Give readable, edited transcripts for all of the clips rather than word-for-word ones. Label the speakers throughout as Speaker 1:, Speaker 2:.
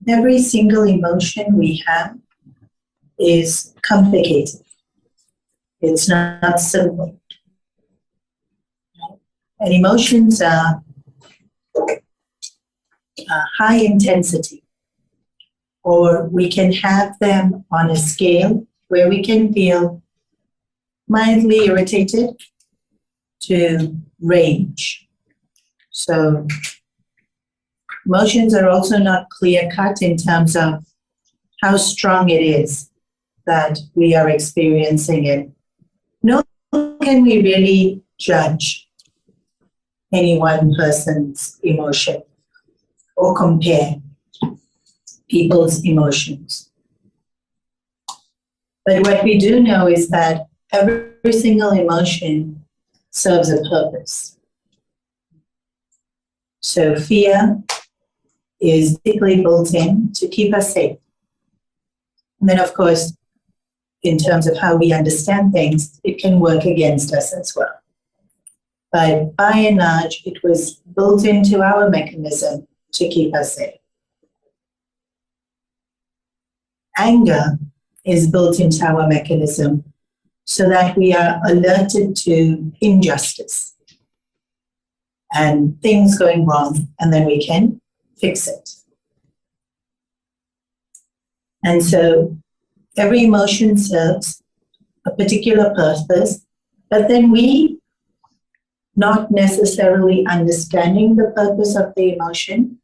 Speaker 1: Every single emotion we have is complicated. It's not simple. And emotions are high intensity, or we can have them on a scale where we can feel mildly irritated to rage. So emotions are also not clear-cut in terms of how strong it is that we are experiencing it. Nor can we really judge any one person's emotion or compare people's emotions. But what we do know is that every single emotion serves a purpose. So fear is typically built in to keep us safe. And then, of course, in terms of how we understand things, it can work against us as well. But by and large, it was built into our mechanism to keep us safe. Anger is built into our mechanism so that we are alerted to injustice and things going wrong, and then we can fix it. And so every emotion serves a particular purpose, but then we, not necessarily understanding the purpose of the emotion,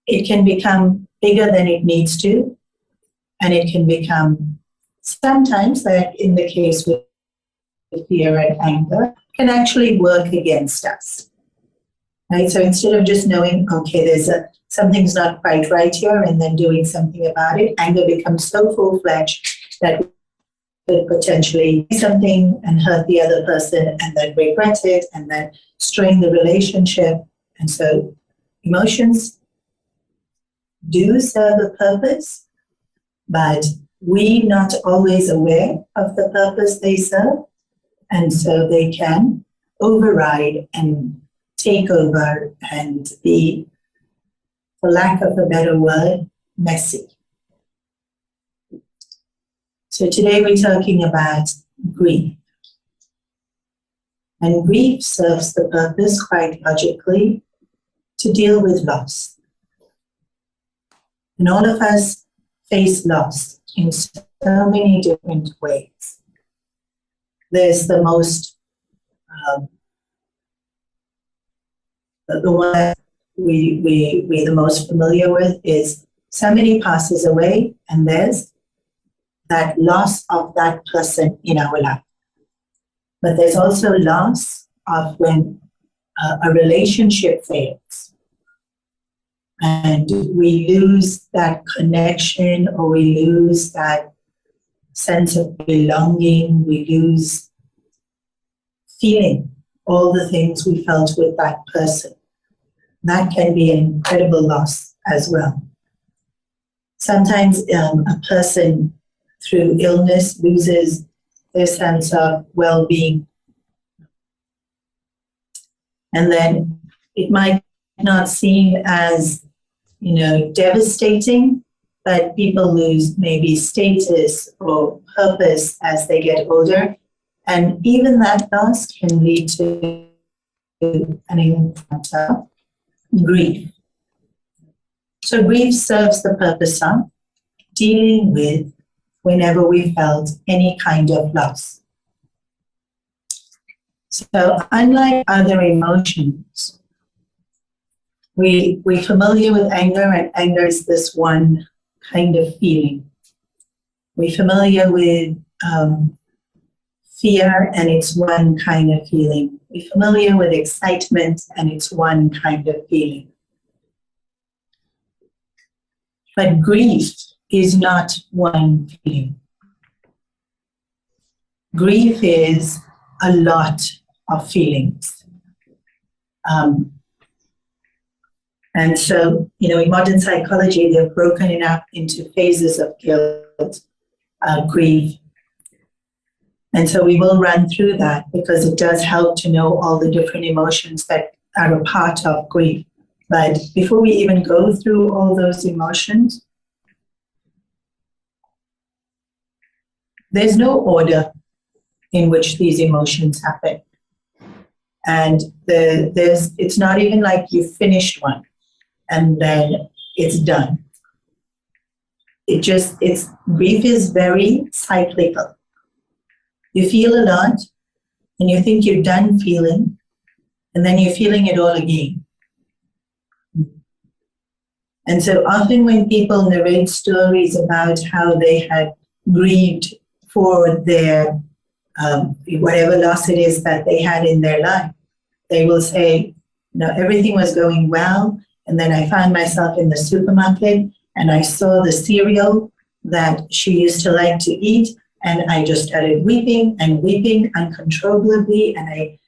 Speaker 1: it can become bigger than it needs to, and it can become sometimes, like in the case with fear and anger, can actually work against us. Right? So instead of just knowing, okay, something's not quite right here, and then doing something about it, anger becomes so full-fledged that we could potentially do something and hurt the other person, and then regret it, and then strain the relationship. And so emotions do serve a purpose, but we're not always aware of the purpose they serve, and so they can override and take over and be, for lack of a better word, messy. So today we're talking about grief. And grief serves the purpose, quite logically, to deal with loss. And all of us face loss in so many different ways. There's the most, the one that we're the most familiar with is somebody passes away, and there's that loss of that person in our life. But there's also loss of when a relationship fails, and we lose that connection, or we lose that sense of belonging, we lose feeling all the things we felt with that person. That can be an incredible loss as well. Sometimes a person through illness loses their sense of well-being. And then it might not seem as, devastating, but people lose maybe status or purpose as they get older. And even that loss can lead to an encounter grief. So grief serves the purpose of dealing with whenever we felt any kind of loss. So unlike other emotions, we're familiar with anger, and anger is this one kind of feeling. We're familiar with fear, and it's one kind of feeling. We're familiar with excitement, and it's one kind of feeling. But grief is not one feeling. Grief is a lot of feelings. And so, in modern psychology, they've broken it up into phases of guilt, grief. And so we will run through that because it does help to know all the different emotions that are a part of grief. But before we even go through all those emotions, there's no order in which these emotions happen. And it's not even like you finished one and then it's done. Grief is very cyclical. You feel a lot and you think you're done feeling, and then you're feeling it all again. And so often when people narrate stories about how they had grieved for their whatever loss it is that they had in their life, they will say, everything was going well, and then I found myself in the supermarket and I saw the cereal that she used to like to eat, and I just started weeping and weeping uncontrollably, and I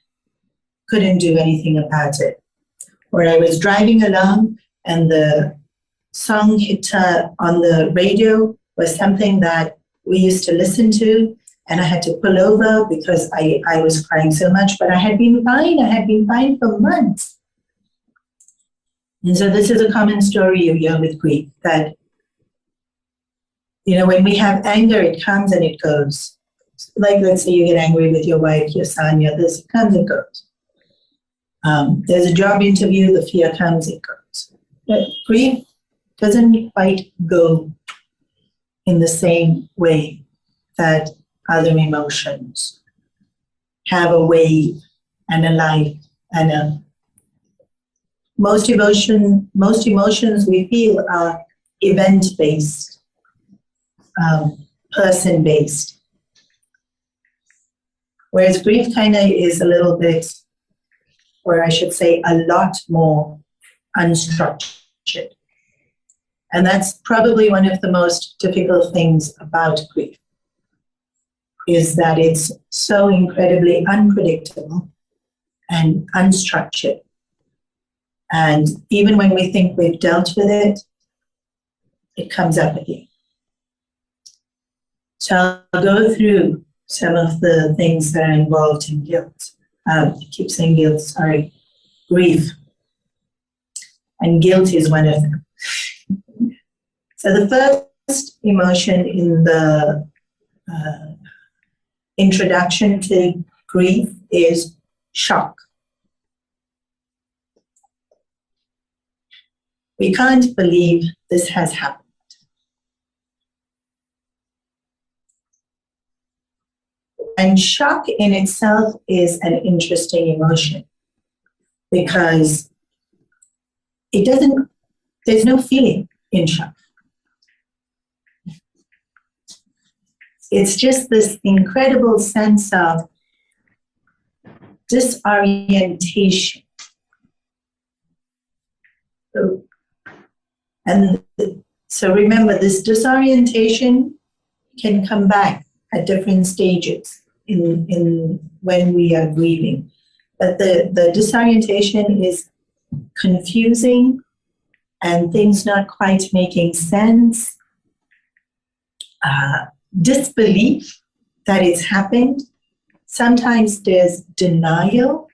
Speaker 1: couldn't do anything about it. Or I was driving along and the song hit on the radio was something that we used to listen to, and I had to pull over because I was crying so much, but I had been fine. I had been fine for months. And so this is a common story you hear with grief, that, when we have anger, it comes and it goes. Like, let's say you get angry with your wife, your son, this, it comes and goes. There's a job interview, the fear comes, it goes. But grief doesn't quite go in the same way that other emotions have a wave and a life and most emotions we feel are event-based, person-based. Whereas grief kind of is a little bit, or I should say a lot more unstructured. And that's probably one of the most difficult things about grief, is that it's so incredibly unpredictable and unstructured. And even when we think we've dealt with it, it comes up again. So I'll go through some of the things that are involved in guilt. I keep saying guilt, sorry, grief. And guilt is one of them. So the first emotion in the introduction to grief is shock. We can't believe this has happened. And shock in itself is an interesting emotion because there's no feeling in shock. It's just this incredible sense of disorientation. So remember, this disorientation can come back at different stages in when we are grieving. But the disorientation is confusing and things not quite making sense. Disbelief that it's happened. Sometimes there's denial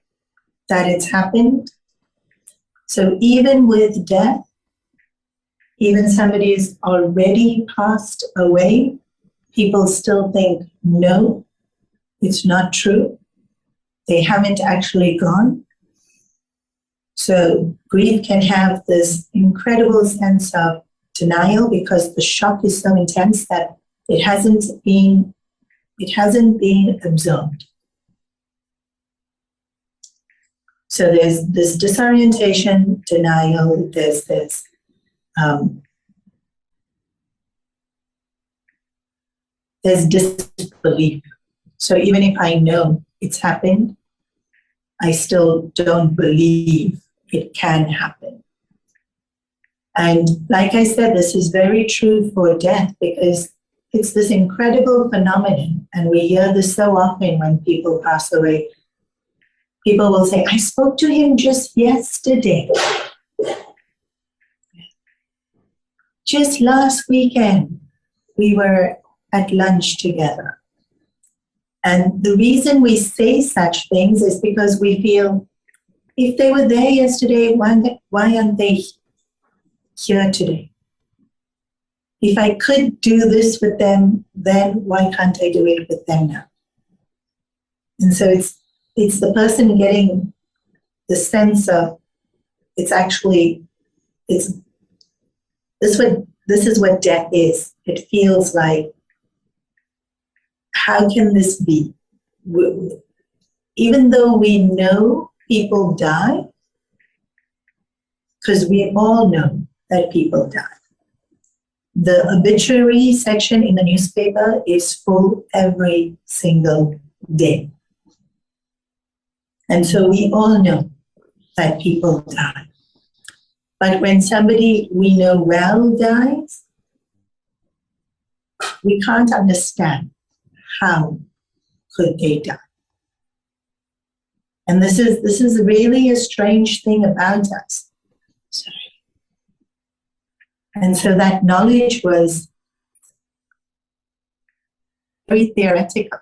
Speaker 1: that it's happened. So even with death, even somebody is already passed away, people still think, no, it's not true. They haven't actually gone. So grief can have this incredible sense of denial because the shock is so intense that it hasn't been absorbed. So there's this disorientation, denial, there's this there's disbelief. So even if I know it's happened, I still don't believe it can happen. And like I said, this is very true for death because it's this incredible phenomenon, and we hear this so often when people pass away. People will say, I spoke to him just yesterday. Just last weekend, we were at lunch together. And the reason we say such things is because we feel if they were there yesterday, why aren't they here today? If I could do this with them, then why can't I do it with them now? And so it's the person getting the sense of this is what death is. It feels like, how can this be? Even though we know people die, because we all know that people die. The obituary section in the newspaper is full every single day. And so we all know that people die. But when somebody we know well dies, we can't understand how could they die. And this is really a strange thing about us. Sorry. And so that knowledge was very theoretical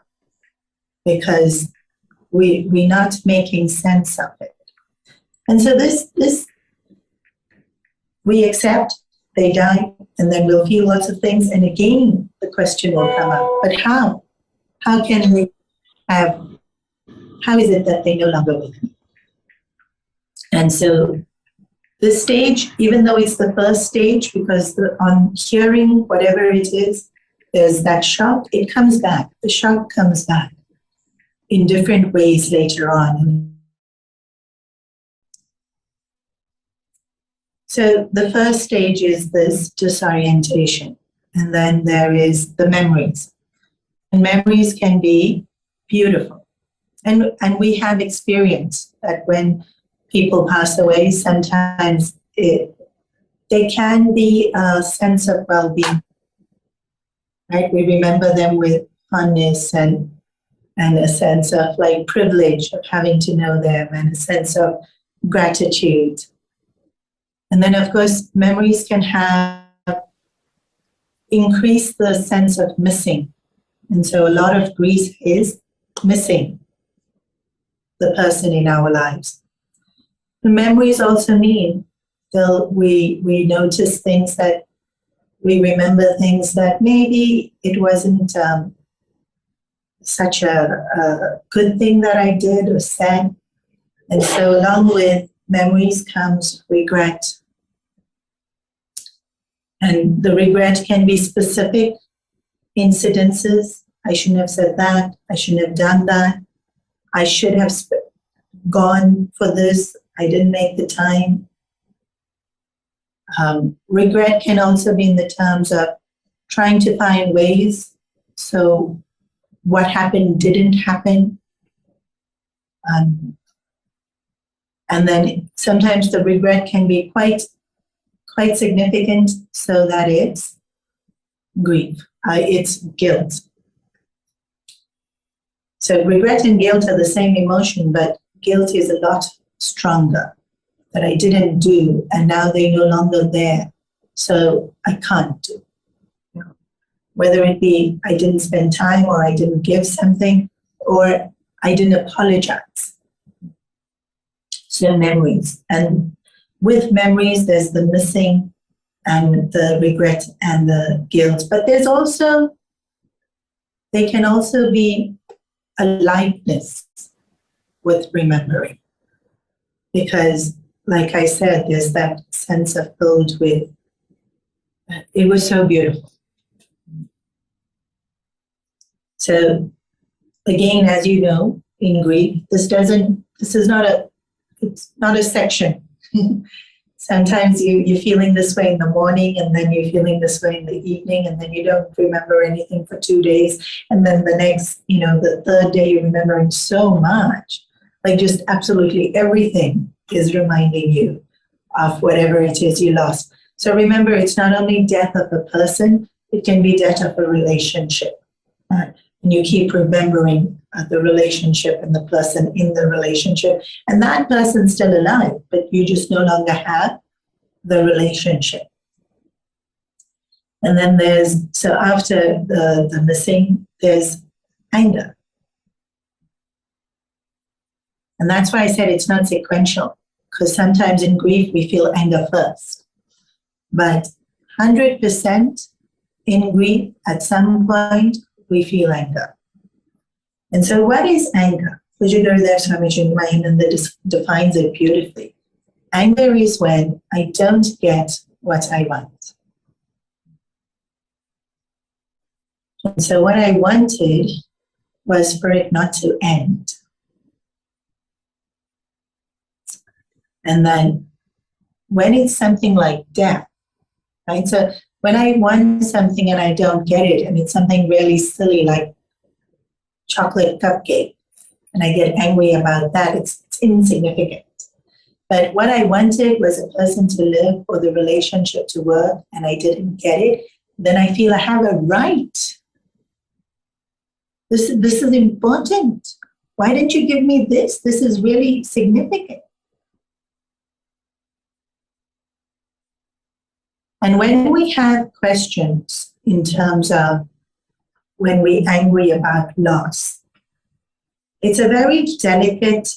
Speaker 1: because we're not making sense of it. And so this we accept they die, and then we'll feel lots of things, and again the question will come up, but how? How can we have, how is it that they're no longer with me? And so this stage, even though it's the first stage, because on hearing whatever it is, there's that shock, it comes back. The shock comes back in different ways later on. So the first stage is this disorientation, and then there is the memories. And memories can be beautiful. And we have experience that when people pass away, sometimes they can be a sense of well-being, right? We remember them with fondness and a sense of like privilege of having to know them and a sense of gratitude. And then, of course, memories can increase the sense of missing. And so a lot of grief is missing the person in our lives. The memories also mean that we notice things that we remember things that maybe it wasn't such a good thing that I did or said. And so along with memories comes regret. And the regret can be specific incidences. I shouldn't have said that. I shouldn't have done that. I should have gone for this. I didn't make the time. Regret can also be in the terms of trying to find ways so what happened didn't happen. And then sometimes the regret can be quite significant, so that it's grief, it's guilt. So regret and guilt are the same emotion, but guilt is a lot stronger, that I didn't do and now they're no longer there, so I can't do. You know, whether it be I didn't spend time or I didn't give something or I didn't apologize. So memories. And with memories, there's the missing and the regret and the guilt. But there's also, they can also be a lightness with remembering. Because, like I said, there's that sense of filled with, it was so beautiful. So, again, as you know, in grief, it's not a section. Sometimes you're feeling this way in the morning, and then you're feeling this way in the evening, and then you don't remember anything for 2 days. And then the next, the third day, you're remembering so much. Like just absolutely everything is reminding you of whatever it is you lost. So remember, it's not only death of a person, it can be death of a relationship. Right? And you keep remembering the relationship and the person in the relationship. And that person's still alive, but you just no longer have the relationship. And then so after the missing, there's anger. And that's why I said it's not sequential, because sometimes in grief we feel anger first. But 100% in grief, at some point, we feel anger. And so what is anger? Pujagurudev Swami Chinmayananda defines it beautifully. Anger is when I don't get what I want. And so what I wanted was for it not to end. And then when it's something like death, right? So when I want something and I don't get it, and it's something really silly like chocolate cupcake, and I get angry about that, it's insignificant. But what I wanted was a person to live or the relationship to work, and I didn't get it, then I feel I have a right. This is important. Why didn't you give me this? This is really significant. And when we have questions in terms of when we're angry about loss, it's a very delicate,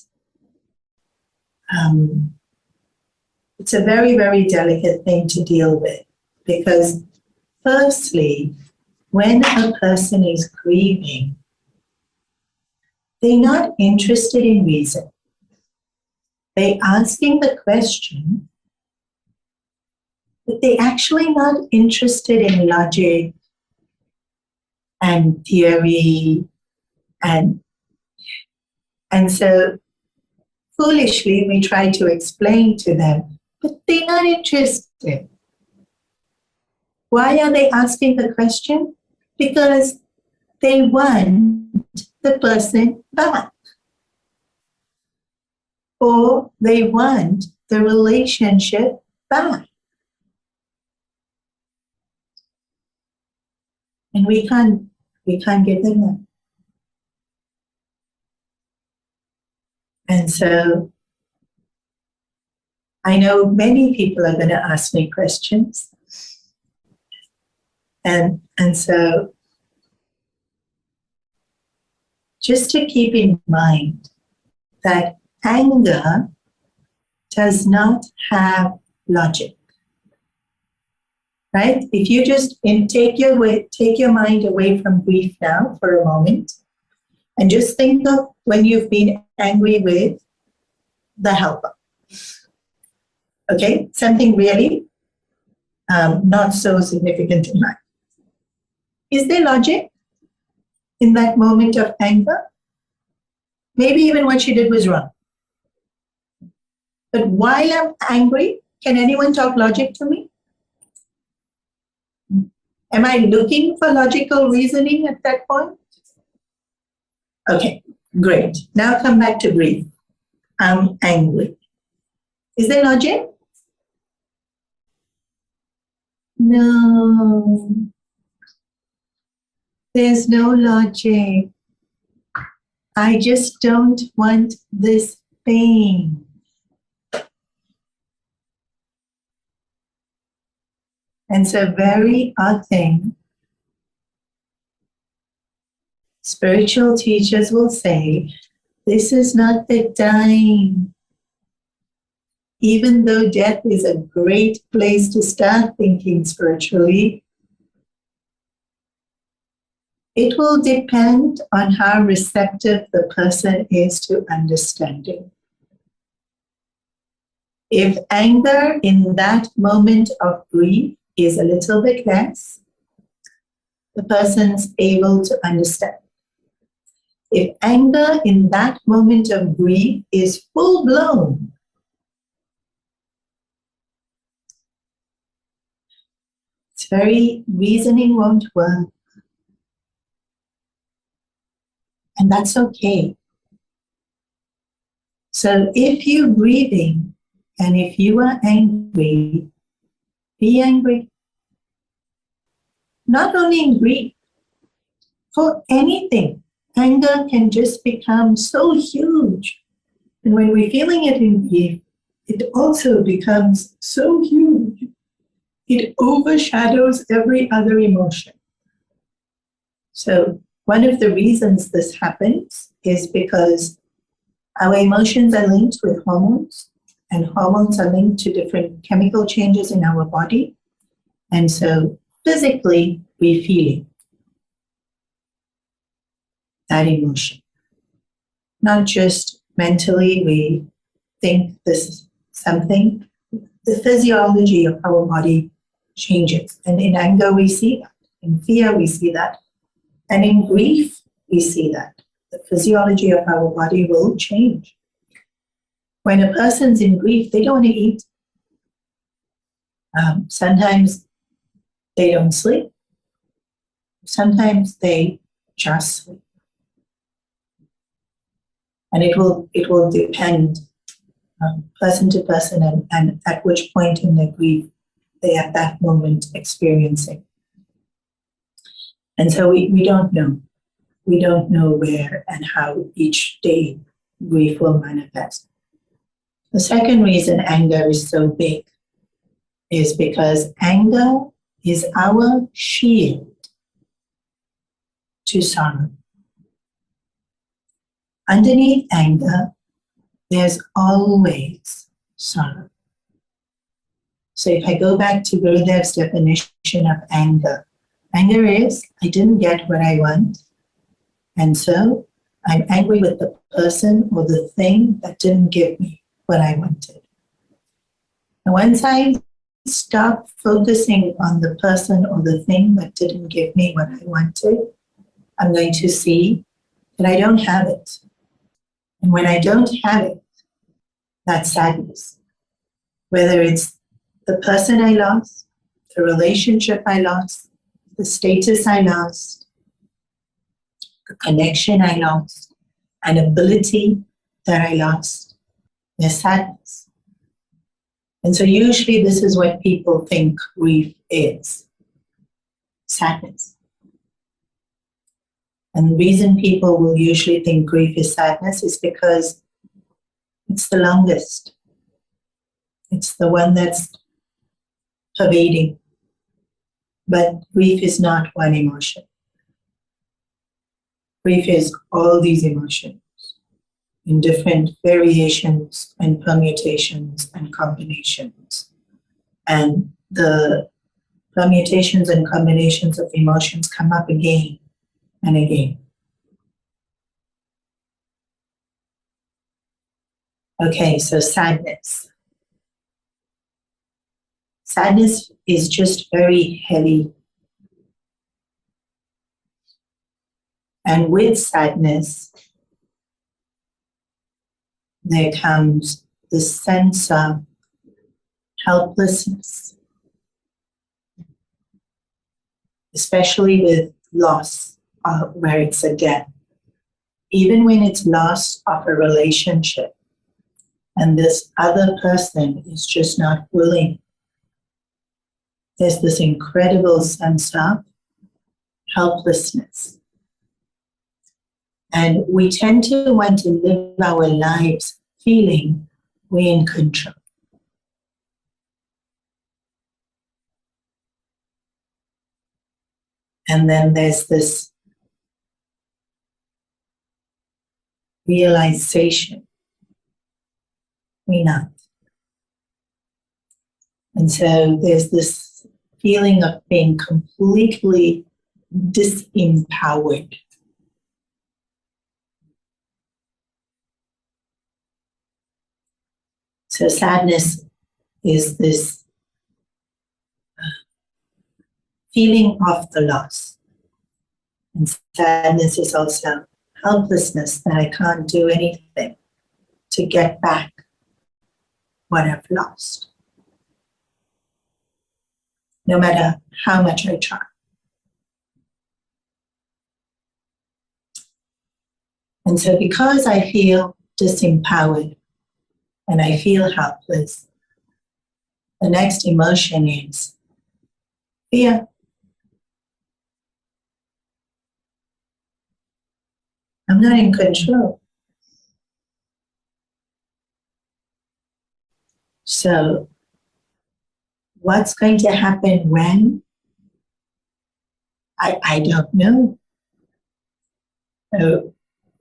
Speaker 1: it's a very, very delicate thing to deal with. Because firstly, when a person is grieving, they're not interested in reason. They're asking the question, but they're actually not interested in logic and theory. And so foolishly, we try to explain to them, but they're not interested. Why are they asking the question? Because they want the person back. Or they want the relationship back. And we can't give them that. And so I know many people are going to ask me questions. And so just to keep in mind that anger does not have logic. Right? If you just take your mind away from grief now for a moment, and just think of when you've been angry with the helper. Okay? Something really not so significant in life. Is there logic in that moment of anger? Maybe even what she did was wrong. But while I'm angry, can anyone talk logic to me? Am I looking for logical reasoning at that point? Okay, great. Now come back to grief. I'm angry. Is there logic? No. There's no logic. I just don't want this pain. And so very often, spiritual teachers will say, this is not the time. Even though death is a great place to start thinking spiritually, it will depend on how receptive the person is to understanding. If anger in that moment of grief is a little bit less, the person's able to understand. If anger in that moment of grief is full-blown, it's very, reasoning won't work. And that's okay. So if you're grieving and if you are angry, be angry. Not only in grief, for anything. Anger can just become so huge. And when we're feeling it in grief, it also becomes so huge. It overshadows every other emotion. So one of the reasons this happens is because Our emotions are linked with hormones, and hormones are linked to different chemical changes in our body. And so physically, we feel that emotion. Not just mentally, we think this is something. The physiology of our body changes. And in anger, we see that. In fear, we see that. And in grief, we see that. The physiology of our body will change. When a person's in grief, they don't want to eat. Sometimes they don't sleep. Sometimes they just sleep. And it will depend person to person and at which point in their grief they at that moment experiencing. And so we don't know. We don't know where and how each day grief will manifest. The second reason anger is so big is because anger is our shield to sorrow. Underneath anger, there's always sorrow. So if I go back to Gurudev's definition of anger, anger is, I didn't get what I want, and so I'm angry with the person or the thing that didn't give me what I wanted. And once I stop focusing on the person or the thing that didn't give me what I wanted, I'm going to see that I don't have it. And when I don't have it, that's sadness. Whether it's the person I lost, the relationship I lost, the status I lost, the connection I lost, an ability that I lost, there's sadness. And so usually this is what people think grief is, sadness. And the reason people will usually think grief is sadness is because it's the longest. It's the one that's pervading. But grief is not one emotion. Grief is all these emotions in different variations and permutations and combinations. And the permutations and combinations of emotions come up again and again. Okay, so sadness. Sadness is just very heavy. And with sadness, there comes the sense of helplessness, especially with loss, where it's a death. Even when it's loss of a relationship, and this other person is just not willing, there's this incredible sense of helplessness. And we tend to want to live our lives feeling we're in control. And then there's this realization we're not. And so there's this feeling of being completely disempowered. So sadness is this feeling of the loss. And sadness is also helplessness, that I can't do anything to get back what I've lost, no matter how much I try. And so because I feel disempowered and I feel helpless, the next emotion is fear. I'm not in control. So what's going to happen when? I don't know.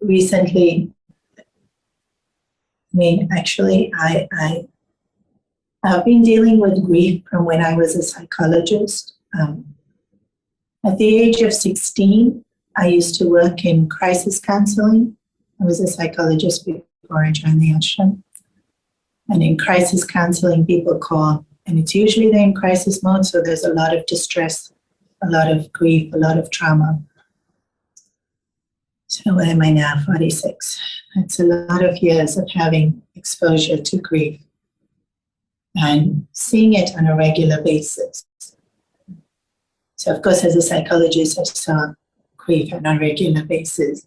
Speaker 1: Recently, mean, actually, I've been dealing with grief from when I was a psychologist. At the age of 16, I used to work in crisis counseling. I was a psychologist before I joined the ashram. And in crisis counseling, people call, and it's usually they're in crisis mode, so there's a lot of distress, a lot of grief, a lot of trauma. So where am I now? 46. It's a lot of years of having exposure to grief and seeing it on a regular basis. So of course, as a psychologist, I saw grief on a regular basis.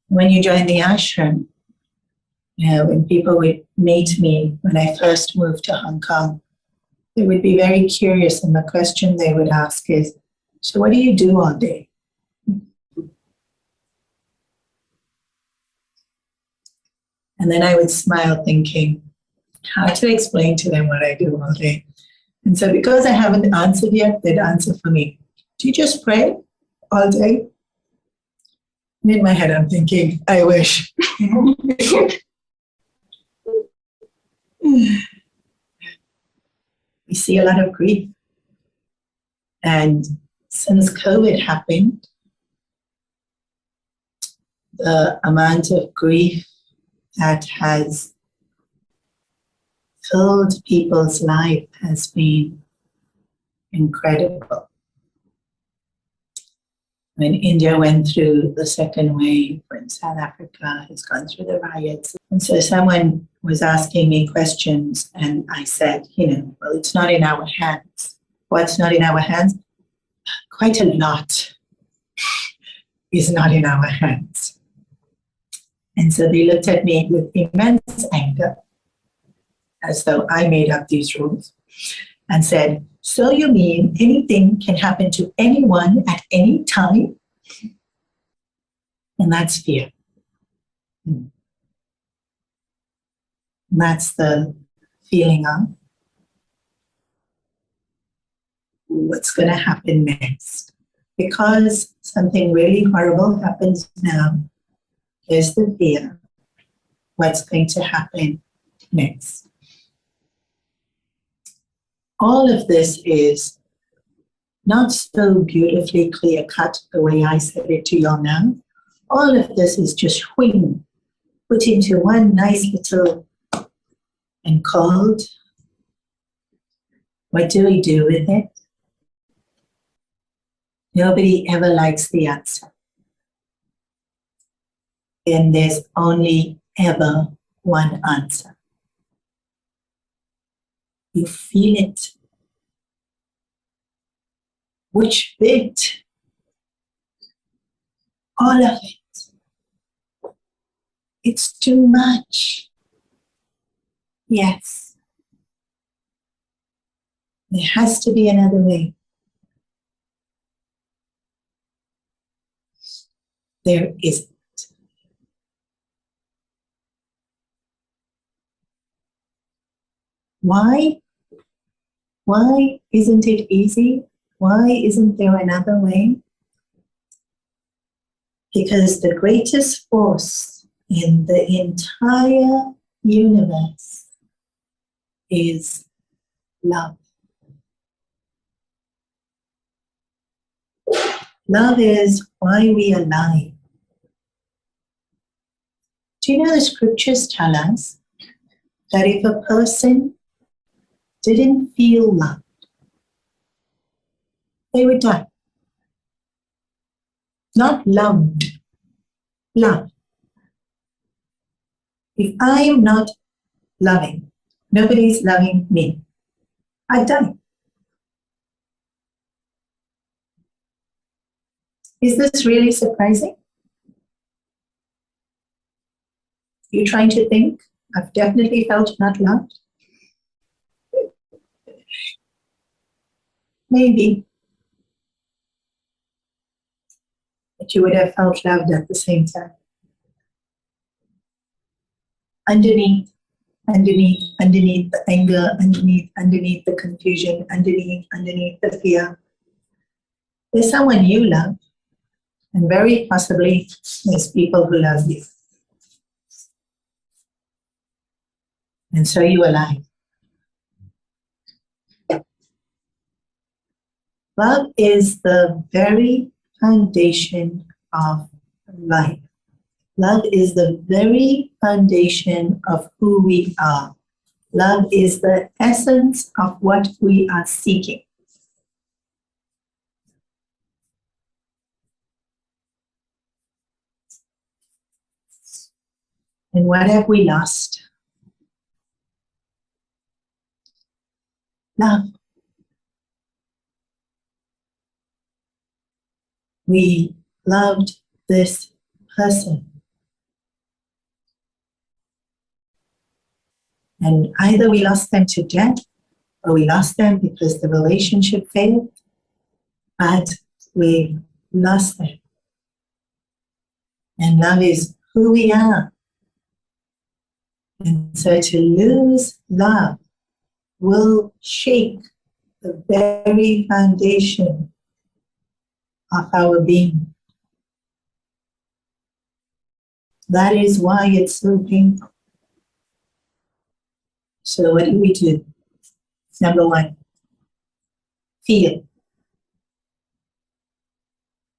Speaker 1: When you join the ashram, when people would meet me when I first moved to Hong Kong, they would be very curious, and the question they would ask is, so what do you do all day? And then I would smile thinking, how to explain to them what I do all day. And so because I haven't answered yet, they'd answer for me. Do you just pray all day? And in my head, I'm thinking, I wish. We see a lot of grief. And since COVID happened, the amount of grief that has filled people's life has been incredible. When India went through the second wave, when South Africa has gone through the riots. And so someone was asking me questions, and I said, well, it's not in our hands. What's not in our hands? Quite a lot is not in our hands. And so they looked at me with immense anger, as though I made up these rules, and said, so you mean anything can happen to anyone at any time? And that's fear. That's the feeling of what's going to happen next. Because something really horrible happens now, there's the fear. What's going to happen next? All of this is not so beautifully clear-cut the way I said it to you now. All of this is just whing, put into one nice little and called. What do we do with it? Nobody ever likes the answer. And there's only ever one answer. You feel it. Which bit? All of it. It's too much. Yes. There has to be another way. There isn't. Why? Why isn't it easy? Why isn't there another way? Because the greatest force in the entire universe is love. Love is why we are alive. Do you know the scriptures tell us that if a person didn't feel loved, they would die. Not loved, love. If I am not loving, nobody's loving me, I die. Is this really surprising? You're trying to think, I've definitely felt not loved. Maybe. But you would have felt loved at the same time. Underneath the anger, underneath the confusion, underneath the fear, there's someone you love, and very possibly there's people who love you. And so you are alive. Love is the very foundation of life. Love is the very foundation of who we are. Love is the essence of what we are seeking. And what have we lost? Love. We loved this person. And either we lost them to death, or we lost them because the relationship failed, but we lost them. And love is who we are. And so to lose love will shake the very foundation of our being. That is why it's so painful. So what do? Number one, feel.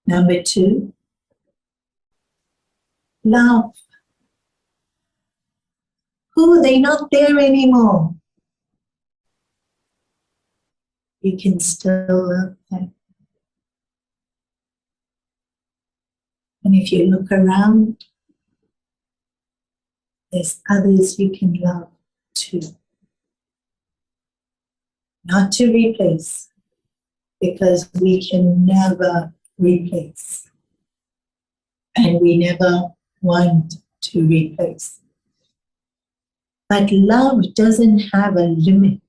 Speaker 1: Number two, love. Who, they're not there anymore. You can still love them. And if you look around, there's others you can love too. Not to replace, because we can never replace. And we never want to replace. But love doesn't have a limit.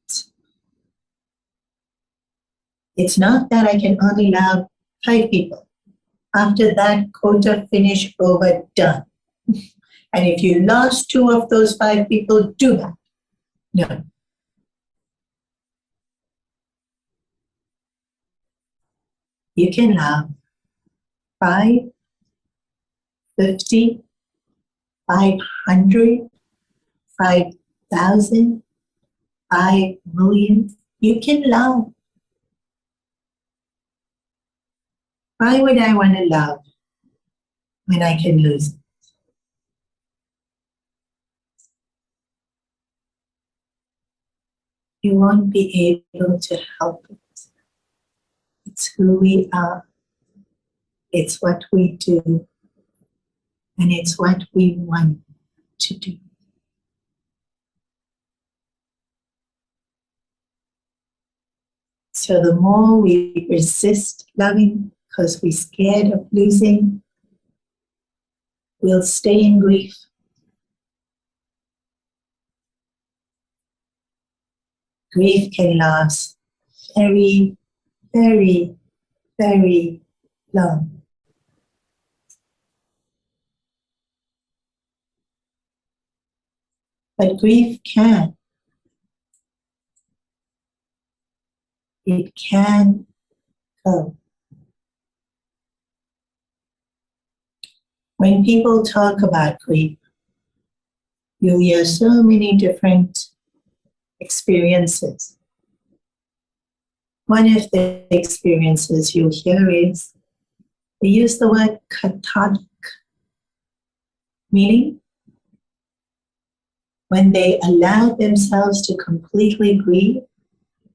Speaker 1: It's not that I can only love 5 people. After that, quota finish, over, done. And if you lost 2 of those 5 people, do that. No. You can love 5, 50, 500, 5,000, 5 million. You can love. Why would I want to love when I can lose it? You won't be able to help it. It's who we are. It's what we do. And it's what we want to do. So the more we resist loving because we're scared of losing, we'll stay in grief. Grief can last very, very, very long. But grief can. It can go. When people talk about grief, you'll hear so many different experiences. One of the experiences you'll hear is, they use the word cathartic, meaning when they allow themselves to completely grieve,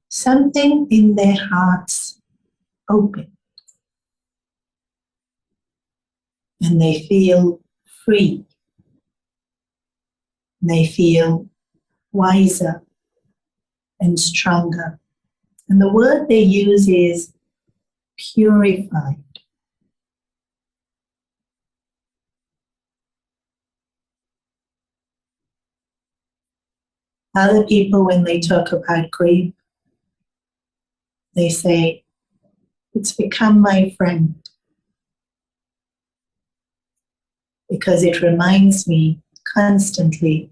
Speaker 1: something in their hearts open. And they feel free. They feel wiser and stronger. And the word they use is purified. Other people, when they talk about grief, they say, it's become my friend, because it reminds me constantly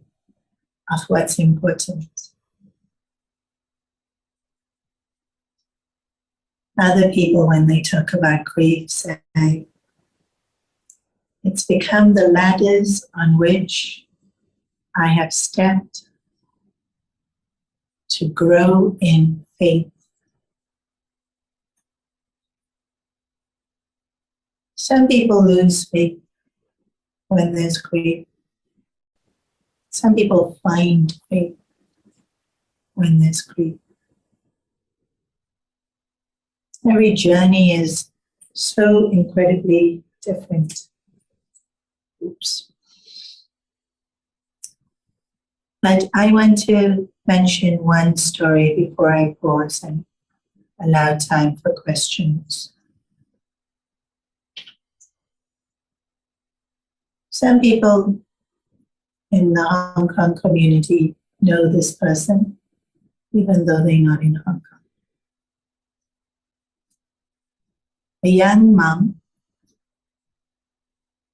Speaker 1: of what's important. Other people, when they talk about grief, say, it's become the ladders on which I have stepped to grow in faith. Some people lose faith when there's grief. Some people find faith when there's grief. Every journey is so incredibly different. Oops. But I want to mention one story before I pause and allow time for questions. Some people in the Hong Kong community know this person, even though they're not in Hong Kong. A young mom,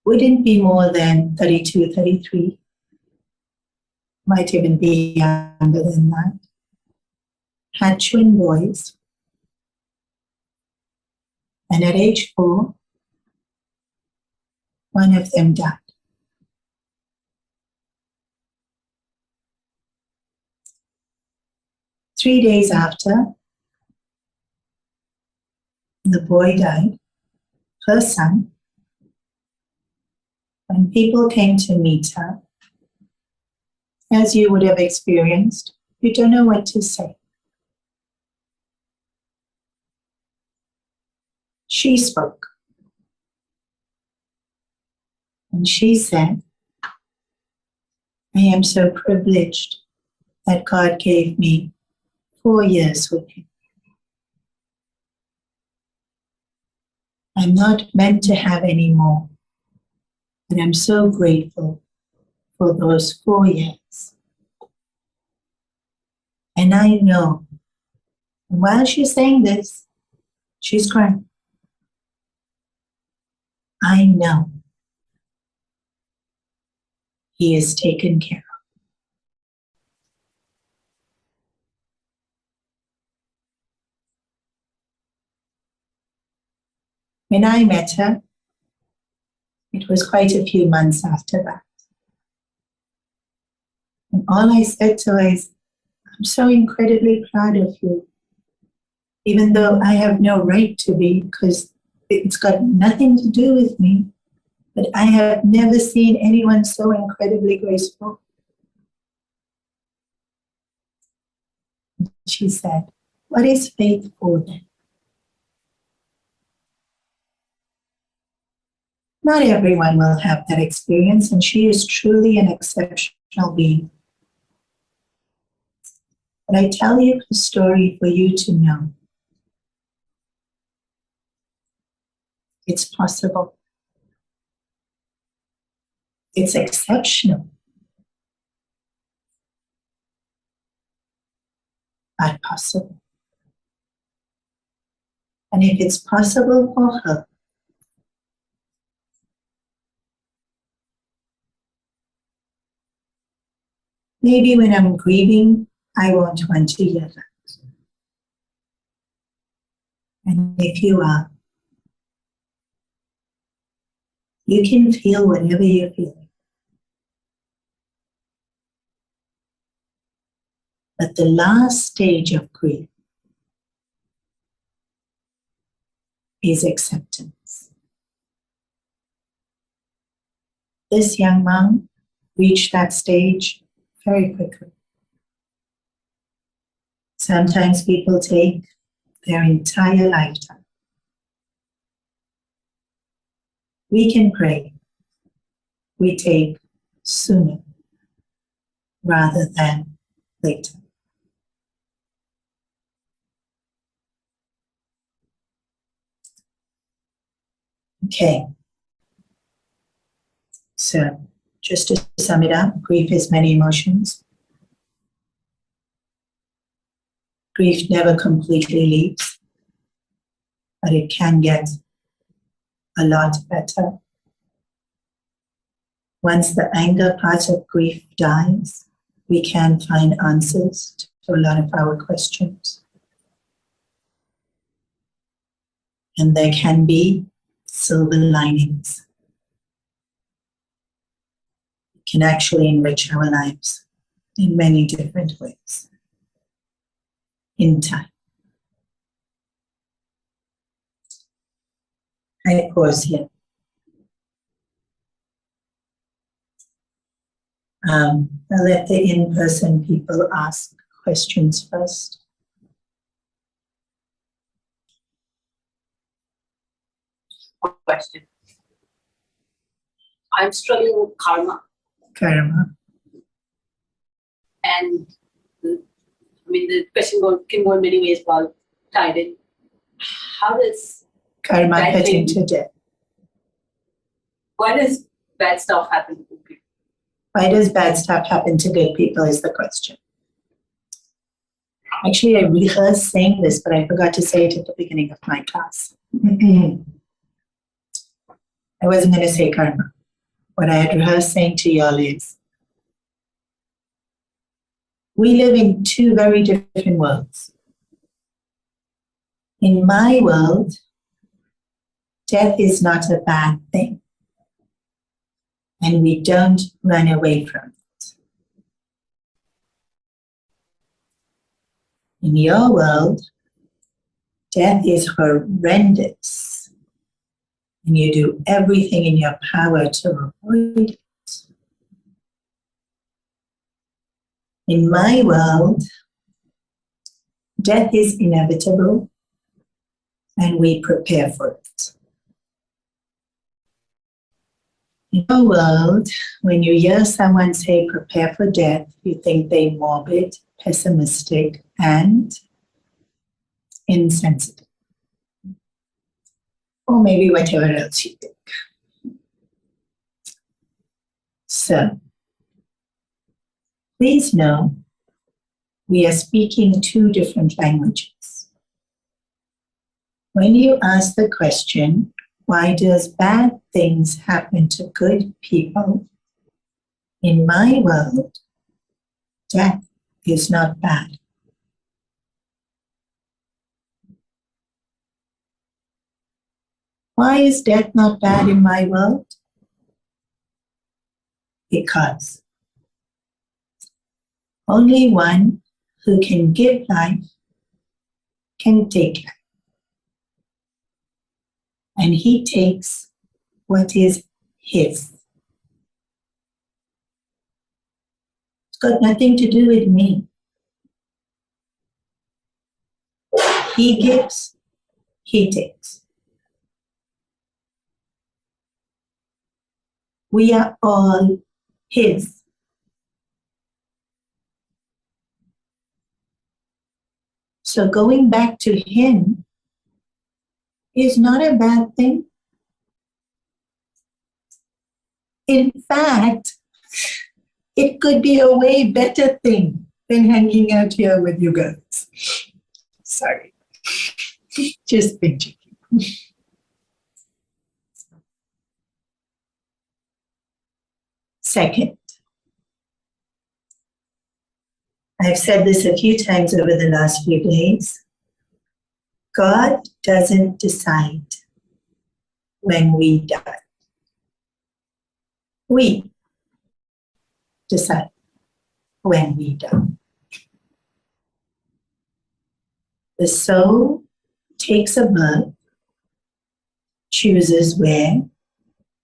Speaker 1: wouldn't be more than 32, 33, might even be younger than that, had twin boys, and at age 4, one of them died. Three days after the boy died, her son, when people came to meet her, as you would have experienced, you don't know what to say. She spoke. And she said, I am so privileged that God gave me 4 years with him. I'm not meant to have any more, but I'm so grateful for those 4 years. And I know, while she's saying this, she's crying. I know he is taken care of. When I met her, it was quite a few months after that. And all I said to her is, I'm so incredibly proud of you, even though I have no right to be, because it's got nothing to do with me. But I have never seen anyone so incredibly graceful. She said, what is faith for then? Not everyone will have that experience, and she is truly an exceptional being. But I tell you the story for you to know. It's possible. It's exceptional, but possible. And if it's possible for her, maybe when I'm grieving, I won't want to hear that. And if you are, you can feel whatever you're feeling. But the last stage of grief is acceptance. This young man reached that stage very quickly. Sometimes people take their entire lifetime. We can pray. We take sooner rather than later. Okay. So, just to sum it up, grief is many emotions. Grief never completely leaves, but it can get a lot better. Once the anger part of grief dies, we can find answers to a lot of our questions. And there can be silver linings. It can actually enrich our lives in many different ways. in time. I pause here. I'll let the in-person people ask questions first.
Speaker 2: Question. I'm struggling with karma.
Speaker 1: Karma.
Speaker 2: And the question can go in many ways about tied in. How does
Speaker 1: Karma pertaining to death.
Speaker 2: Why does bad stuff happen to people?
Speaker 1: Why does bad stuff happen to good people is the question. Actually, I rehearsed saying this, but I forgot to say it at the beginning of my class. I wasn't going to say karma. What I had rehearsed saying to y'all is, we live in two very different worlds. In my world, death is not a bad thing, and we don't run away from it. In your world, death is horrendous, and you do everything in your power to avoid it. In my world, death is inevitable, and we prepare for it. In your world, when you hear someone say prepare for death, you think they're morbid, pessimistic, and insensitive. Or maybe whatever else you think. So, please know we are speaking two different languages. When you ask the question, why does bad things happen to good people? In my world, death is not bad. Why is death not bad in my world? Because only one who can give life can take life. And he takes what is his. It's got nothing to do with me. He gives, he takes. We are all his. So going back to him is not a bad thing. In fact, it could be a way better thing than hanging out here with you guys. Sorry. Just thinking. Second, I've said this a few times over the last few days. God doesn't decide when we die. We decide when we die. The soul takes a birth, chooses where,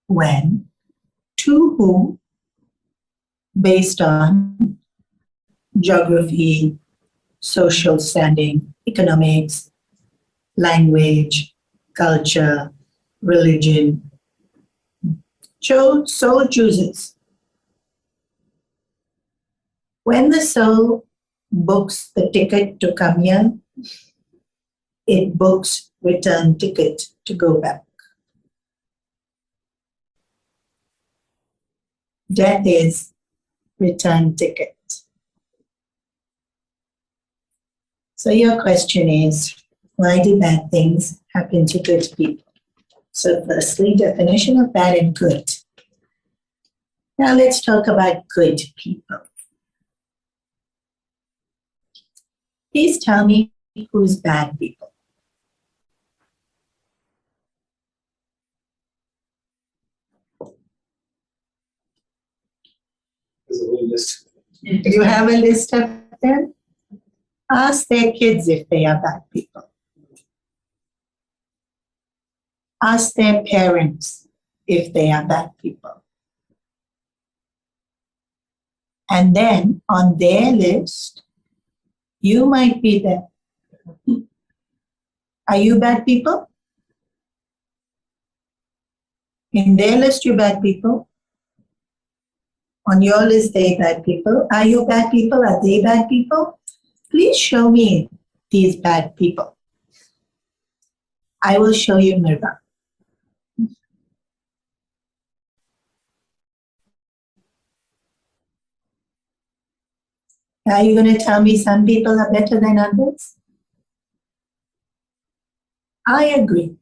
Speaker 1: when, to whom, based on geography, social standing, economics, language, culture, religion. Soul chooses. When the soul books the ticket to come here, it books return ticket to go back. Death is return ticket. So your question is, why do bad things happen to good people? So firstly, definition of bad and good. Now let's talk about good people. Please tell me who's bad people.
Speaker 3: There's a whole list.
Speaker 1: You have a list of them? Ask their kids if they are bad people. Ask their parents if they are bad people. And then on their list, you might be there. Are you bad people? In their list, you bad people. On your list, they bad people. Are you bad people? Are they bad people? Please show me these bad people. I will show you mirror. Are you going to tell me some people are better than others? I agree.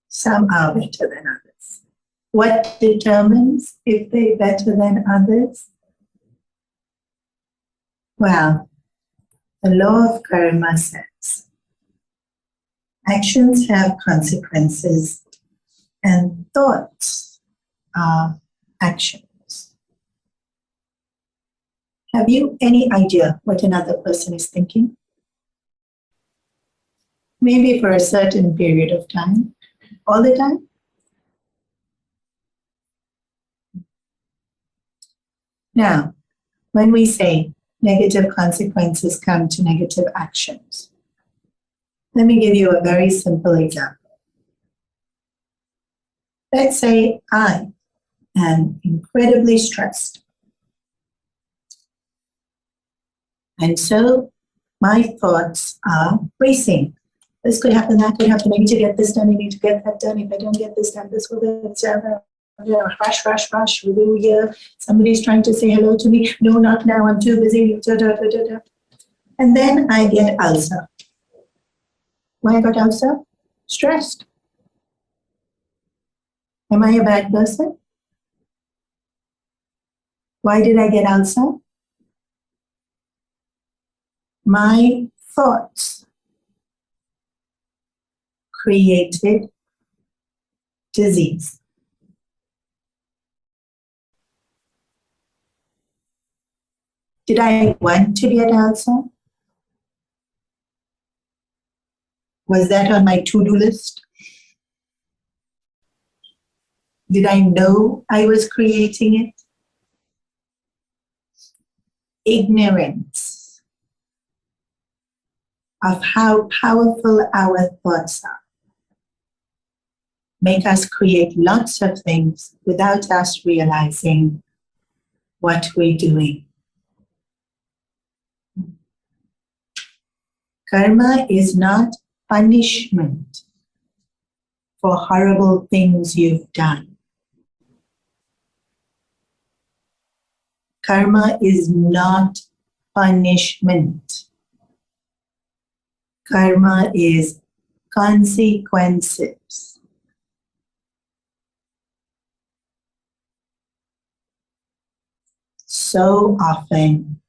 Speaker 1: Some are better than others. What determines if they're better than others? Well, the law of karma says actions have consequences and thoughts are actions. Have you any idea what another person is thinking? Maybe for a certain period of time. All the time? Now, when we say negative consequences come to negative actions, let me give you a very simple example. Let's say I am incredibly stressed. And so my thoughts are racing. This could happen, that could happen. I need to get this done, I need to get that done. If I don't get this done, this will be rush, rush, rush. We'll be here. Somebody's trying to say hello to me. No, not now. I'm too busy. And then I get ulcer. Why I got ulcer? Stressed. Am I a bad person? Why did I get ulcer? My thoughts created disease. Did I want to get ulcer? Was that on my to-do list? Did I know I was creating it? Ignorance of how powerful our thoughts are make us create lots of things without us realizing what we're doing. Karma is not punishment for horrible things you've done. Karma is not punishment. Karma is consequences. So often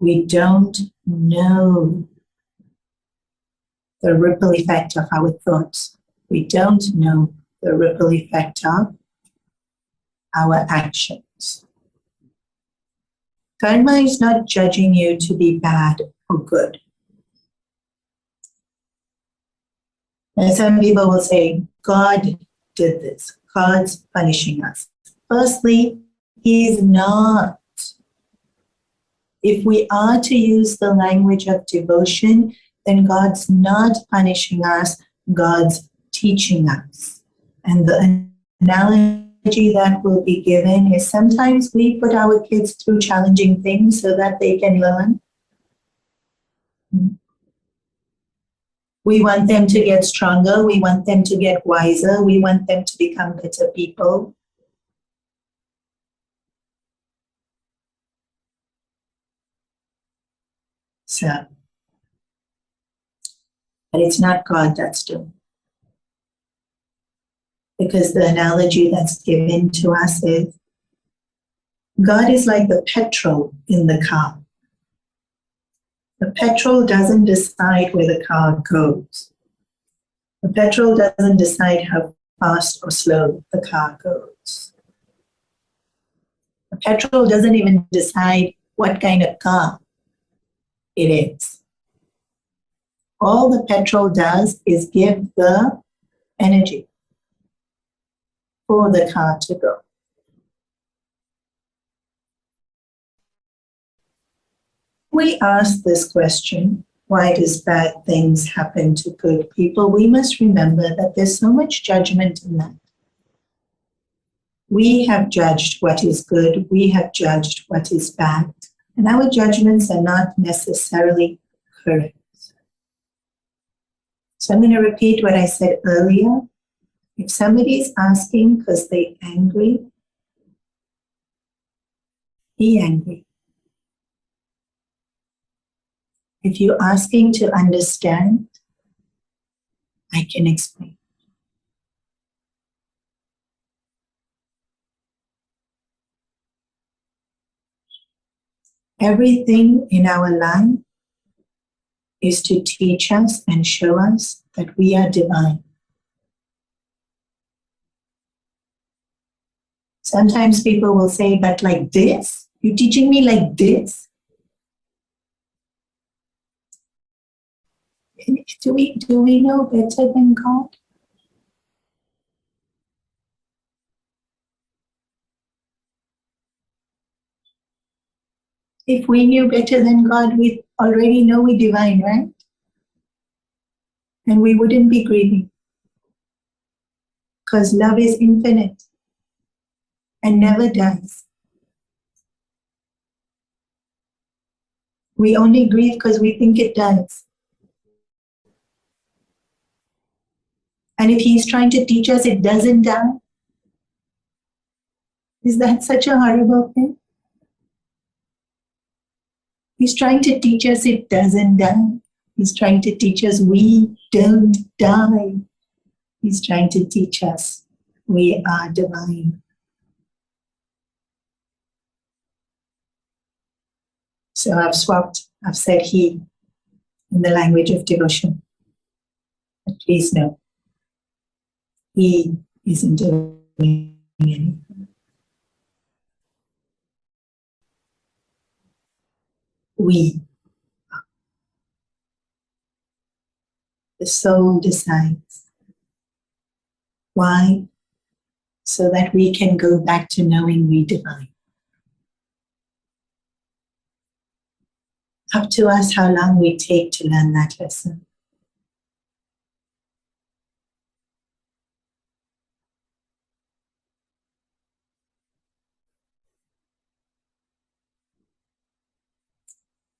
Speaker 1: we don't know the ripple effect of our thoughts. We don't know the ripple effect of our actions. Karma is not judging you to be bad or good. And some people will say, God did this. God's punishing us. Firstly, He's not. If we are to use the language of devotion, then God's not punishing us, God's teaching us. And the analogy that will be given is sometimes we put our kids through challenging things so that they can learn. We want them to get stronger, we want them to get wiser, we want them to become better people. So, but it's not God that's doing. Because the analogy that's given to us is God is like the petrol in the car. The petrol doesn't decide where the car goes. The petrol doesn't decide how fast or slow the car goes. The petrol doesn't even decide what kind of car it is. All the petrol does is give the energy for the car to go. We ask this question, why does bad things happen to good people? We must remember that there's so much judgment in that. We have judged what is good, we have judged what is bad, and our judgments are not necessarily correct. So I'm going to repeat what I said earlier. If somebody is asking because they're angry, be angry. If you're asking to understand, I can explain. Everything in our life is to teach us and show us that we are divine. Sometimes people will say, but like this? You're teaching me like this? Do we know better than God? If we knew better than God, we already know we're divine, right? And we wouldn't be grieving. Because love is infinite and never dies. We only grieve because we think it dies. And if He's trying to teach us it doesn't die, is that such a horrible thing? He's trying to teach us it doesn't die. He's trying to teach us we don't die. He's trying to teach us we are divine. So I've said He in the language of devotion. But please know, He isn't doing anything. We. The soul decides. Why? So that we can go back to knowing we divine. Up to us how long we take to learn that lesson.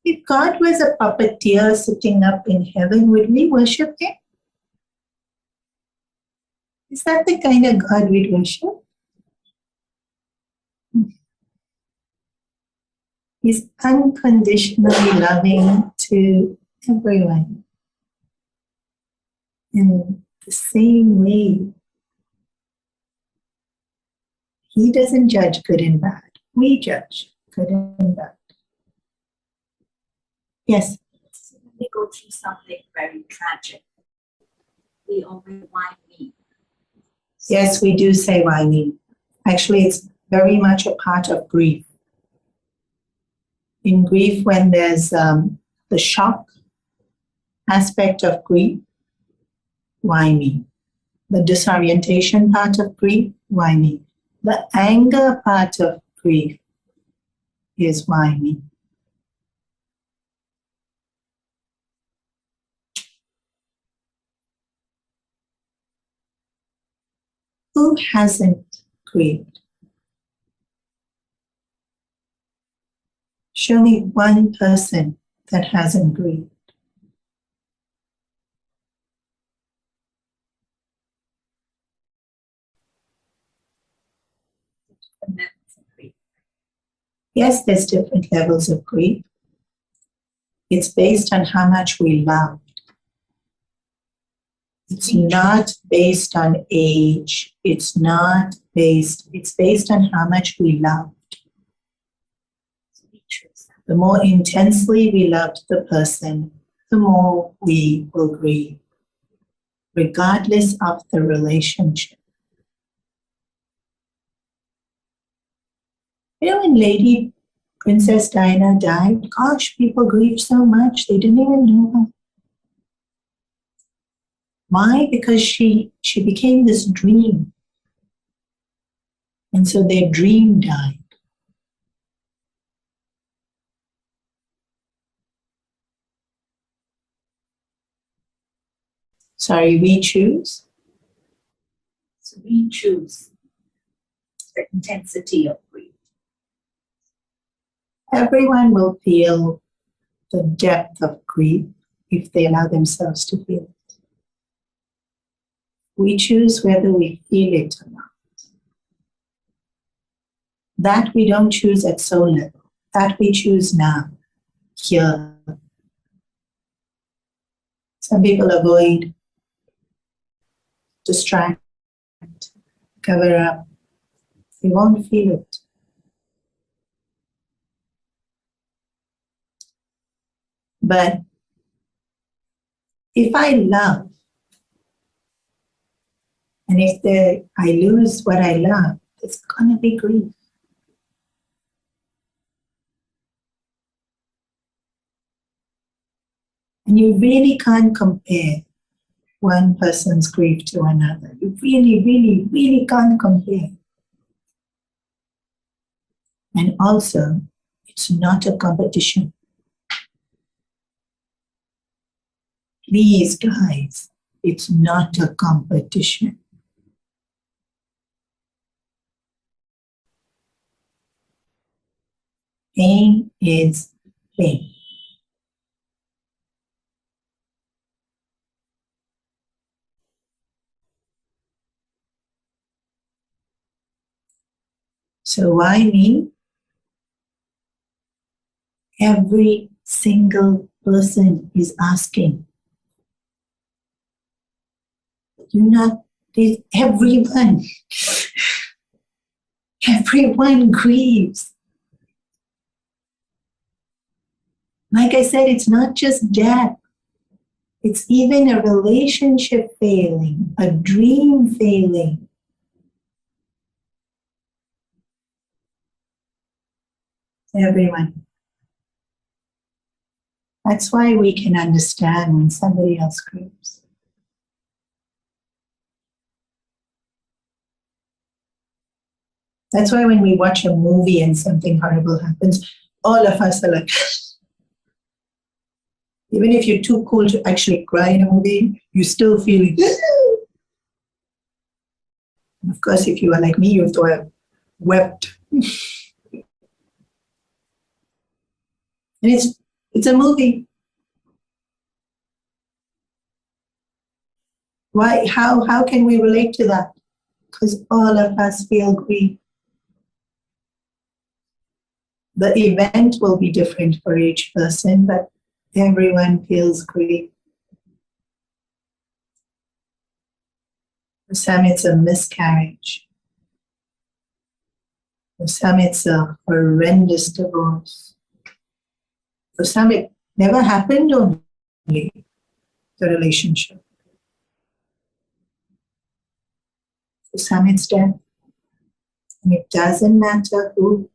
Speaker 1: If God was a puppeteer sitting up in heaven, would we worship Him? Is that the kind of God we'd worship? He's unconditionally loving to everyone in the same way. He doesn't judge good and bad. We judge good and bad. Yes?
Speaker 3: We go through something very tragic. We always why me.
Speaker 1: Yes, we do say why me. Actually, it's very much a part of grief. In grief, when there's the shock aspect of grief, why me? The disorientation part of grief, why me? The anger part of grief is why me? Who hasn't grieved? Show me one person that hasn't grieved. Yes, there's different levels of grief. It's based on how much we love. It's not based on age. It's based on how much we love. The more intensely we loved the person, the more we will grieve, regardless of the relationship. You know, when Lady Princess Diana died. Gosh, people grieved so much, they didn't even know her. Why? Because she became this dream. And so their dream died. Sorry, we choose?
Speaker 3: So we choose the intensity of grief.
Speaker 1: Everyone will feel the depth of grief if they allow themselves to feel it. We choose whether we feel it or not. That we don't choose at soul level. That we choose now, here. Some people avoid, distract, cover up. They won't feel it. But if I love, and if I lose what I love, it's gonna be grief. And you really can't compare one person's grief to another. You really, really, really can't compare. And also, it's not a competition. Please, guys, it's not a competition. Pain is pain. So why me? Every single person is asking. Everyone. Everyone grieves. Like I said, it's not just death. It's even a relationship failing, a dream failing. Everyone. That's why we can understand when somebody else grieves. That's why when we watch a movie and something horrible happens, all of us are like, even if you're too cool to actually cry in a movie, you still feel it. And of course, if you are like me, you have to have wept. And it's a movie. Why? How can we relate to that? Because all of us feel grief. The event will be different for each person, but everyone feels grief. For some, it's a miscarriage. For some, it's a horrendous divorce. For some, it never happened only, the relationship. For some, it's death. And it doesn't matter who.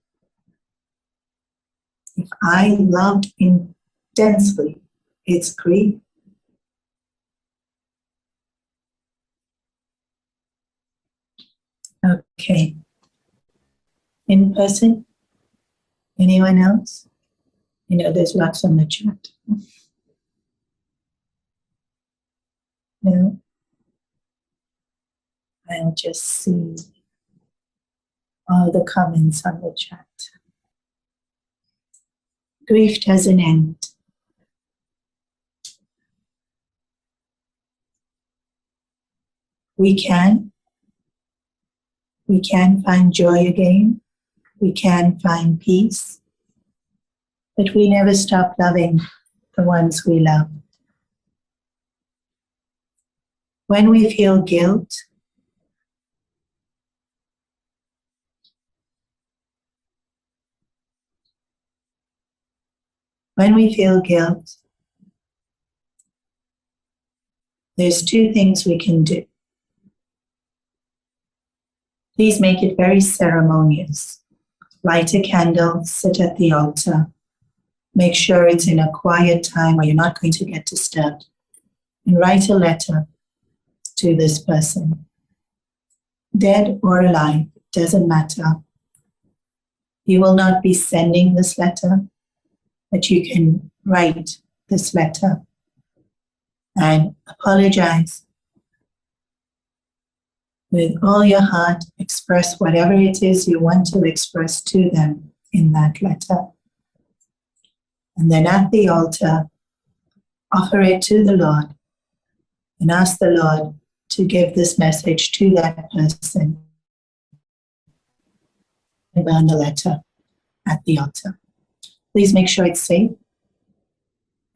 Speaker 1: If I loved intensely, it's grief. Okay. In person? Anyone else? There's lots on the chat. No? I'll just see all the comments on the chat. Grief doesn't end. We can find joy again. We can find peace. But we never stop loving the ones we love. When we feel guilt, there's two things we can do. Please make it very ceremonious. light a candle, sit at the altar. Make sure it's in a quiet time where you're not going to get disturbed. And write a letter to this person. Dead or alive, doesn't matter. You will not be sending this letter, but you can write this letter and apologize with all your heart. Express whatever it is you want to express to them in that letter. And then at the altar, offer it to the Lord and ask the Lord to give this message to that person and burn the letter at the altar. Please make sure it's safe.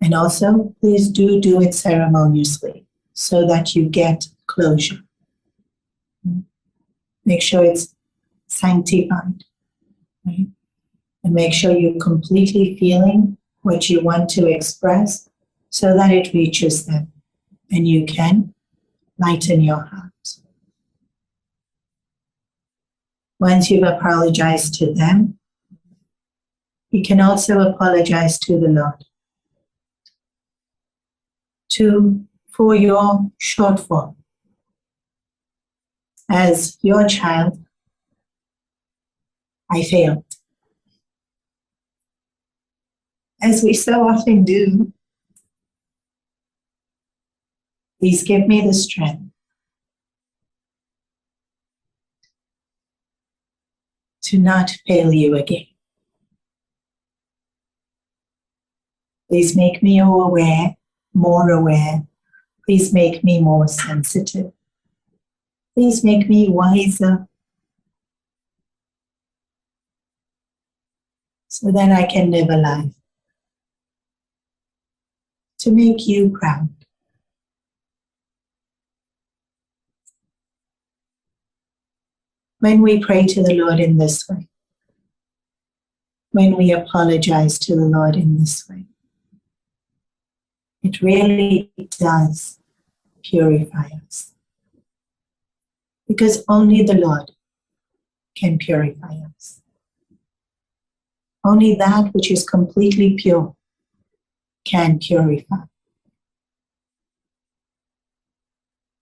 Speaker 1: And also, please do it ceremoniously so that you get closure. Make sure it's sanctified, right? And make sure you're completely feeling what you want to express so that it reaches them and you can lighten your heart. Once you've apologized to them, you can also apologize to the Lord for your shortfall. As your child, I failed. As we so often do, please give me the strength to not fail you again. Please make me aware, more aware. Please make me more sensitive. Please make me wiser so that I can live a life to make you proud. When we pray to the Lord in this way, when we apologize to the Lord in this way, it really does purify us. Because only the Lord can purify us. Only that which is completely pure can purify.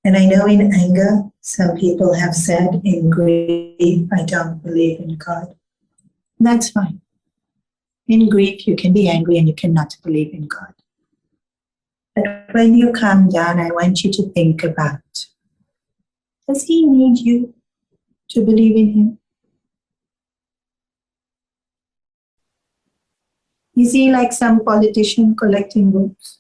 Speaker 1: And I know in anger, some people have said, in grief, I don't believe in God. That's fine. In grief, you can be angry and you cannot believe in God. But when you calm down, I want you to think about, does He need you to believe in Him? Is He like some politician collecting votes?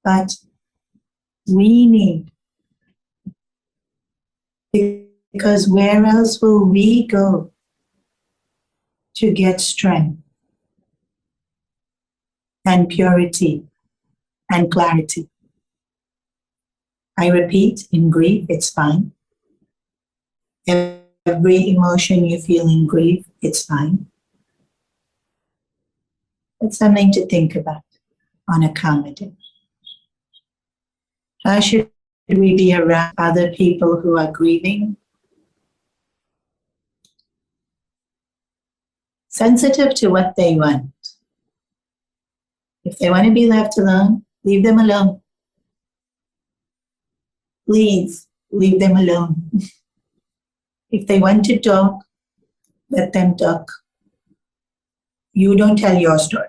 Speaker 1: But we need, because where else will we go to get strength and purity and clarity? I repeat, in grief, it's fine. Every emotion you feel in grief, it's fine. It's something to think about on a calmer day. How should we be around other people who are grieving? Sensitive to what they want. If they want to be left alone, leave them alone. Please, leave them alone. If they want to talk, let them talk. You don't tell your story.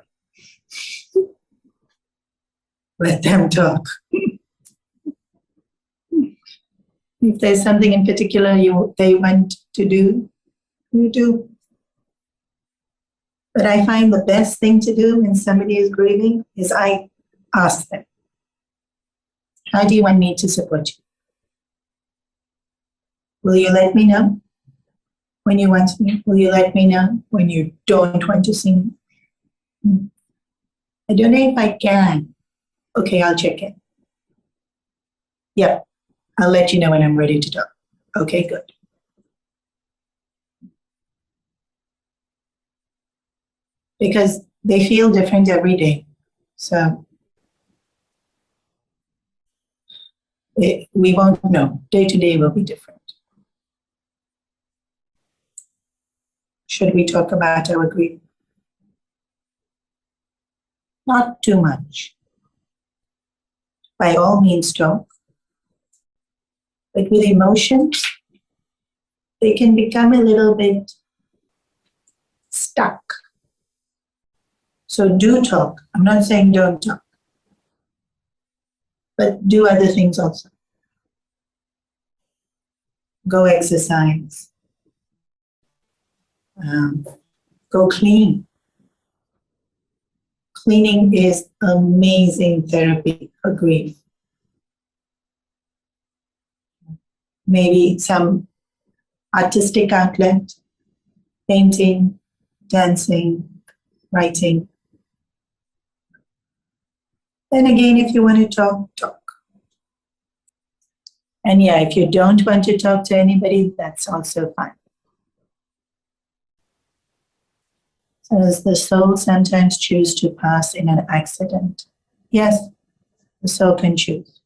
Speaker 1: Let them talk. If there's something in particular they want to do, you do. But I find the best thing to do when somebody is grieving is I ask them, how do you want me to support you? Will you let me know when you want me? Will you let me know when you don't want to see me? I don't know if I can. Okay, I'll check in. Yep, I'll let you know when I'm ready to talk. Okay, good. Because they feel different every day. So We won't know. Day to day will be different. Should we talk about our grief? Not too much. By all means, talk. But with emotions, they can become a little bit stuck. So do talk. I'm not saying don't talk. But do other things also. Go exercise. Go clean. Cleaning is amazing therapy for grief. Maybe some artistic outlet, painting, dancing, writing. Then again, if you want to talk, talk. And yeah, if you don't want to talk to anybody, that's also fine. So does the soul sometimes choose to pass in an accident? Yes, the soul can choose.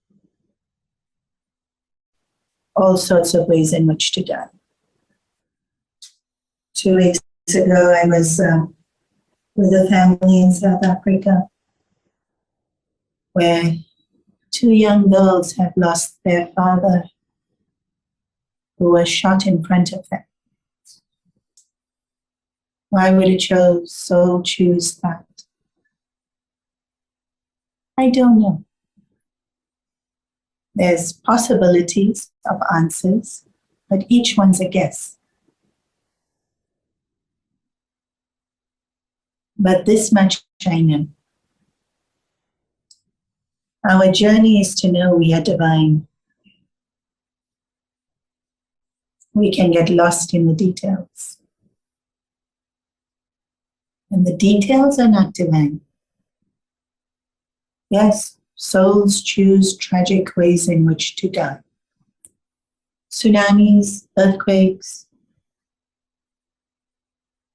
Speaker 1: All sorts of ways in which to die. 2 weeks ago, I was with a family in South Africa where 2 young girls have lost their father who was shot in front of them. Why would a soul choose that? I don't know. There's possibilities of answers, but each one's a guess. But this much I know. Our journey is to know we are divine. We can get lost in the details. And the details are not divine. Yes, souls choose tragic ways in which to die. Tsunamis, earthquakes,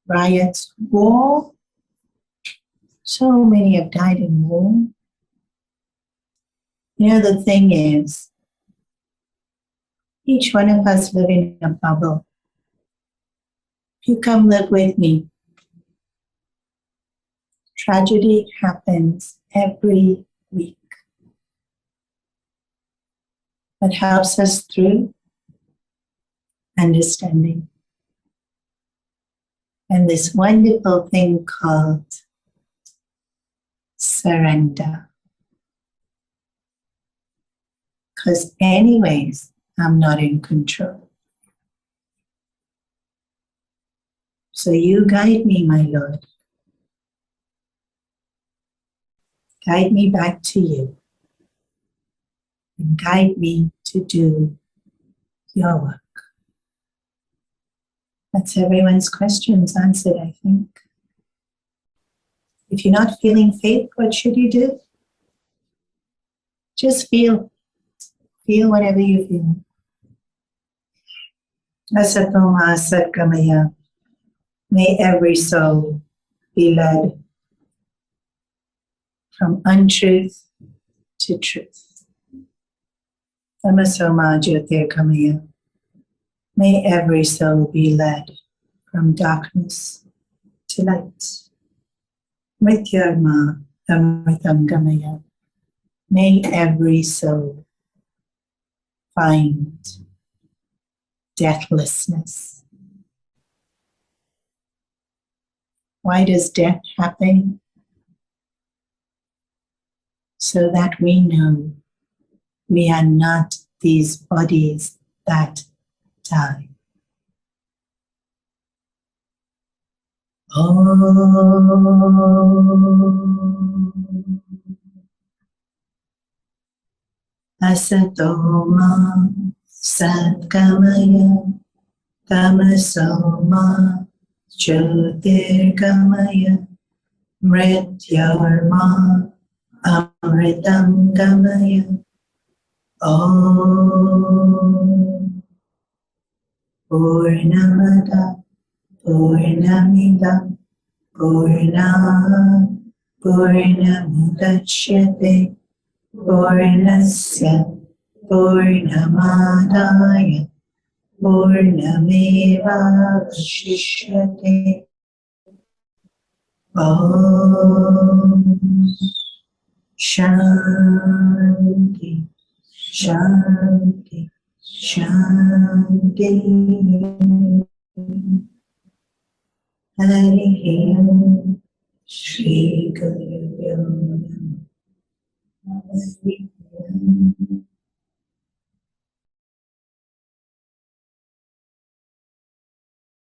Speaker 1: riots, war. So many have died in war. You know, the thing is, each one of us live in a bubble. If you come live with me, tragedy happens every week. What helps us through? Understanding. And this wonderful thing called surrender. Because anyways, I'm not in control. So you guide me, my Lord. Guide me back to you. And guide me to do your work. That's everyone's questions answered, I think. If you're not feeling faith, what should you do? Just feel. Feel whatever you feel. Asatoma Satgamaya. May every soul be led from untruth to truth. Tamasoma Jyotirgamaya. May every soul be led from darkness to light. Mrityarma Amritam Gamaya. May every soul find deathlessness. Why does death happen? So that we know we are not these bodies that die. Asatoma Satgamaya Tamasoma Jyotirgamaya Mrityarma Amritam Gamaya. Om Purnamada Purnamidam Purnam Purnamudachyate Purnasya Purnamadaya Purnamevavashishyate. Om Shanti Shanti Shanti. Hari Om Shri Guru Hari Om.